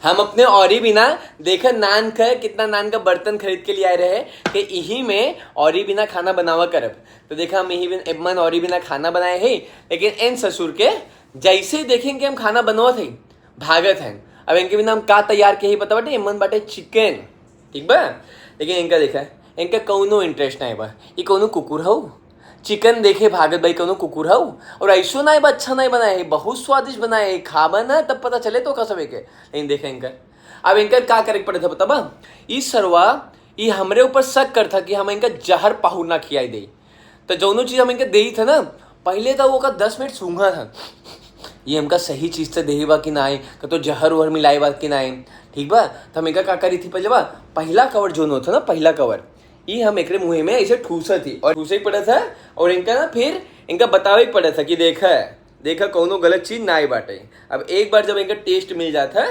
हम अपने और ही बिना देखा नान का कितना नान का बर्तन खरीद के लिए आए रहे कि यही में और ही बिना खाना बनावा करब। तो देखा हम यही मन और ही बिना खाना बनाए है, लेकिन इन ससुर के जैसे ही देखेंगे हम खाना बनवत है भागत हैं। अब इनके बिना हम का तैयार के ही पता बाटे मन बाटे चिकन, ठीक बा। लेकिन इनका देखा इनका कौनो इंटरेस्ट नहीं बा, ये कौनो कुकुर हो चिकन देखे भागत भाई कौनो कुकुर हो। और ऐसो ना अच्छा नहीं बनाए है, बहुत स्वादिष्ट बनाए है, खाबा ना तब पता चले तो कसम के। लेकिन देखे इनका अब इनका का करे पड़े था पता बा, इस सरवा ये हमरे ऊपर शक कर था कि हम इनका जहर पाहुर ना खियाई दे। तो दोनों चीज हम इनका दे था ना, पहले तो वो का 10 मिनट सूंघा था ये हमका सही चीज से देही बा कि ना आए तो जहर वहर मिलाए बा कि ना आए, ठीक बा। तो हम इनका का करी थी पहले बा, पहला कवर जो होता ना पहला कवर ये हम एक मुँह में ऐसे ठूसा थी और ठूसे ही पड़ा था। और इनका ना फिर इनका बतावे ही पड़ा था कि देखा कौनो गलत चीज ना आए बाटे। अब एक बार जब इनका टेस्ट मिल जाता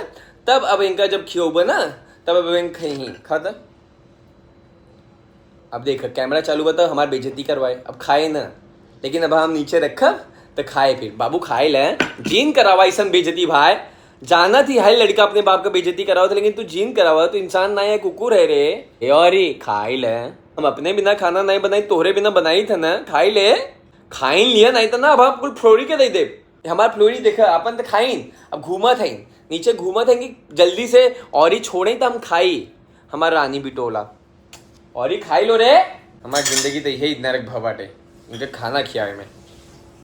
तब अब इनका जब खियोबा ना तब अब इनका खी खाता। अब देखा कैमरा चालू बता हमारी बेइज्जती करवाए, अब खाए ना, लेकिन अब हम नीचे रखा तो खाए। फिर बाबू खाए ले जीन करावा ऐसा बेइज्जती भाई, जाना थी हर लड़का अपने बाप का बेइज्जती करावा था, लेकिन तू जीन करावा तो इंसान ना है कुकुर है रे। और खाई ले, हम अपने बिना खाना नहीं बनाई तोहरे बिना बनाई था ना, खाई ले खाइन लिया नहीं था ना। अब आप कुल फ्लोरी के दे हमारा फ्लोरी देखा अपन तो खाइन अब घूमा था नीचे घूमा था कि जल्दी से और ही छोड़े तो हम खाई हमारा रानी बिटोला और ही खाई लो रे। हमारी जिंदगी तो यही नरक भवाटे मुझे खाना खियावे में।